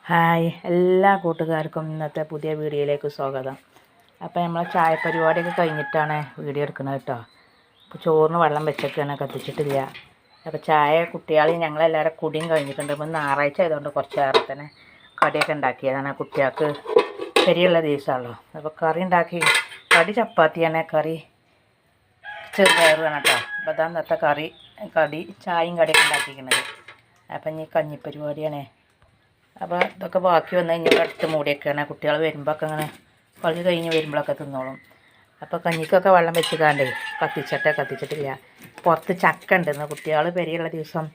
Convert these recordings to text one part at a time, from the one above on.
Hi എല്ലാ കൂട്ടുകാർക്കും ഇന്നത്തെ പുതിയ വീഡിയോയിലേക്ക് സ്വാഗതം. അപ്പോൾ നമ്മളെ ചായ പരിപാടിയൊക്കെ കഴിഞ്ഞിട്ടാണ് വീഡിയോ എടുക്കുന്നത് കേട്ടോ. അപ്പോൾ ചോറിന് വെള്ളം വെച്ചൊക്കെയാണ്, കത്തിച്ചിട്ടില്ല. അപ്പോൾ ചായ കുട്ടികൾ ഞങ്ങളെല്ലാവരും കുടിയും കഴിഞ്ഞിട്ടുണ്ട്. ഇപ്പോൾ ഞായറാഴ്ച ആയതുകൊണ്ട് കുറച്ച് നേരം തന്നെ കടിയൊക്കെ ഉണ്ടാക്കിയതാണ്. കുട്ടികൾക്ക് ശരിയുള്ള ദിവസമാണല്ലോ. അപ്പോൾ കറി ഉണ്ടാക്കി, കടി ചപ്പാത്തിയാണ്, കറി ചെറുപയറാണ് കേട്ടോ. അപ്പോൾ അതാണ് ഇന്നത്തെ കടി ചായയും കടിയൊക്കെ ഉണ്ടാക്കിയിരിക്കുന്നത്. അപ്പം ഇനി കഞ്ഞിപ്പരിപാടിയാണ്. അപ്പോൾ ഇതൊക്കെ ബാക്കി വന്നു കഴിഞ്ഞാൽ അടുത്ത് മൂടിയൊക്കെയാണ്. കുട്ടികൾ വരുമ്പോഴൊക്കെ അങ്ങനെ കളി കഴിഞ്ഞ് വരുമ്പോഴൊക്കെ തിന്നോളും. അപ്പോൾ കഞ്ഞിക്കൊക്കെ വെള്ളം വെച്ചിക്കാണ്ടേ കത്തിച്ചിട്ടില്ല. പുറത്ത് ചക്ക ഉണ്ടെന്ന് കുട്ടികൾ പെരിയുള്ള ദിവസം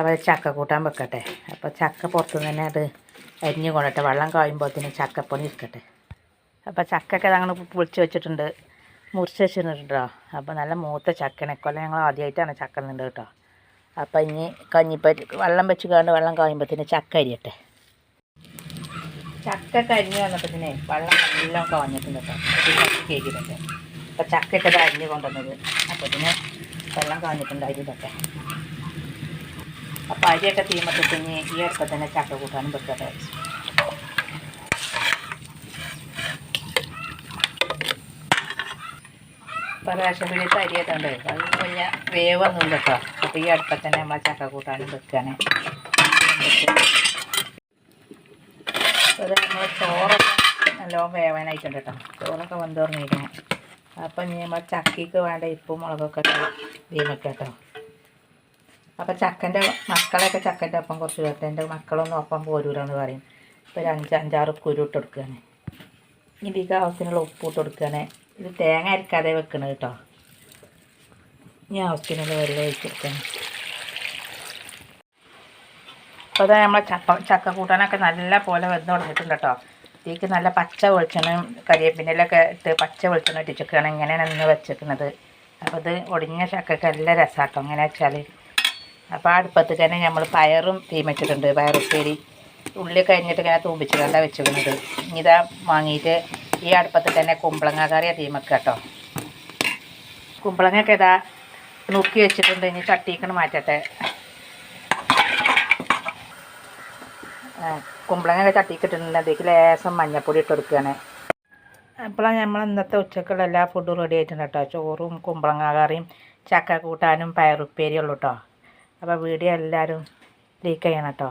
അവർ ചക്ക കൂട്ടാൻ വെക്കട്ടെ. അപ്പോൾ ചക്ക പുറത്തുനിന്ന് തന്നെ അത് അരിഞ്ഞ് കൊണ്ടിട്ട് വെള്ളം കായുമ്പോഴത്തേന് ചക്കപ്പണി ഇരിക്കട്ടെ. അപ്പോൾ ചക്കൊക്കെ ഞങ്ങൾ പൊളിച്ച് വെച്ചിട്ടുണ്ട്, മുറിച്ച് വെച്ചിട്ടുണ്ടോ. അപ്പോൾ നല്ല മൂത്ത ചക്കനെ കൊല്ലം ഞങ്ങൾ ആദ്യമായിട്ടാണ് ചക്ക നിന്നുണ്ട് കേട്ടോ. അപ്പോൾ ഇനി വെള്ളം വെച്ചുകൊണ്ട് വെള്ളം കായുമ്പോഴത്തേന് ചക്ക അരിയട്ടെ. ചക്ക കരിഞ്ഞ് വന്നപ്പോഴത്തേനെ വെള്ളം എല്ലാം കളഞ്ഞിട്ടുണ്ട് കേട്ടോ. കേൾക്കുന്നുണ്ട്. അപ്പോൾ ചക്കയൊക്കെ ഇത് അരിഞ്ഞ് കൊണ്ടുവന്നത് അപ്പോൾ ഇതിന് വെള്ളം കളഞ്ഞിട്ടുണ്ട് അരിതൊക്കെ. അപ്പോൾ അരിയൊക്കെ തീമത്തിഞ്ഞ് ഈ അടുപ്പം തന്നെ ചക്ക കൂട്ടാനും വെക്കട്ടെ. ഇപ്പോൾ റേഷൻ പീടികത്തെ അരിയായിട്ടുണ്ട്, അത് വലിയ വേവൊന്നുമില്ല കേട്ടോ. അപ്പോൾ ഈ അടുപ്പം തന്നെ നമ്മൾ ചക്ക കൂട്ടാനും വെക്കുകയാണ്. അത് നമ്മൾ ചോറൊക്കെ നല്ലോണം വേവാനായിട്ടുണ്ട് കേട്ടോ. ചോറൊക്കെ വെന്ത് തുറന്നിരിക്കണം. അപ്പം ഇനി നമ്മൾ ചക്കയ്ക്ക് വേണ്ട ഉപ്പും മുളകൊക്കെ തീമയ്ക്കാം കേട്ടോ. അപ്പം ചക്കൻ്റെ മക്കളെയൊക്കെ ചക്കൻ്റെ ഒപ്പം കുറച്ച് കേട്ടോ. എൻ്റെ മക്കളൊന്നും ഒപ്പം പോരൂലെന്ന് പറയും. ഇപ്പോൾ ഒരു അഞ്ചാറ് കുരു ഇട്ട് കൊടുക്കുകയാണ്. ഇതിക്ക് ആവശ്യത്തിനുള്ള ഉപ്പ് ഇട്ട് കൊടുക്കുകയാണ്. ഇത് തേങ്ങ അരക്കാതെ വെക്കണം കേട്ടോ. ഇനി ആവശ്യത്തിനുള്ള വെള്ളം ഒഴിച്ച് കൊടുക്കുകയാണ്. അപ്പോൾ അതാ നമ്മളെ ചക്ക കൂട്ടാനൊക്കെ നല്ല പോലെ വെന്ത് തുടങ്ങിയിട്ടുണ്ട് കേട്ടോ. ഇതിലേക്ക് നല്ല പച്ച വെളിച്ചെണ്ണയും കരിവേപ്പിൻ്റെലൊക്കെ ഇട്ട് പച്ച വെളിച്ചെണ്ണ ഇട്ടിച്ചൊക്കെയാണ് ഇങ്ങനെയാണ് ഇന്ന് വെച്ചിരിക്കുന്നത്. അപ്പോൾ ഇത് ഒടിഞ്ഞ ചക്കയ്ക്ക് നല്ല രസമാട്ടോ എങ്ങനെ വെച്ചാൽ. അപ്പോൾ ആ അടുപ്പത്ത് തന്നെ നമ്മൾ പയറും തീമച്ചിട്ടുണ്ട്. പയറുപ്പേരി ഉള്ളി കഴിഞ്ഞിട്ട് ഇങ്ങനെ തൂമ്പിച്ചിട്ടാണ് വെച്ചിരിക്കുന്നത്. ഇതാ വാങ്ങിയിട്ട് ഈ അടുപ്പത്ത് തന്നെ കുമ്പളങ്ങ കറിയാണ് തീമക്കുക കേട്ടോ. കുമ്പളങ്ങയൊക്കെ ഇതാ നുറുക്കി വെച്ചിട്ടുണ്ട്. ഇനി ചട്ടിക്കണ് മാറ്റട്ടെ. കുമ്പളങ്ങ ചട്ടിക്കിട്ടിട്ടുണ്ട്. അതിലേക്ക് ലേശം മഞ്ഞൾപ്പൊടി ഇട്ട് കൊടുക്കുകയാണ്. അപ്പോഴാണ് നമ്മൾ ഇന്നത്തെ ഉച്ചക്കുള്ള എല്ലാ ഫുഡും റെഡി ആയിട്ടുണ്ട് കേട്ടോ. ചോറും കുമ്പളങ്ങ കറിയും ചക്ക കൂട്ടാനും പയറുപ്പേരിയും ഉള്ളൂ കേട്ടോ. അപ്പോൾ വീഡിയോ എല്ലാവരും ലൈക്ക് ചെയ്യണം കേട്ടോ.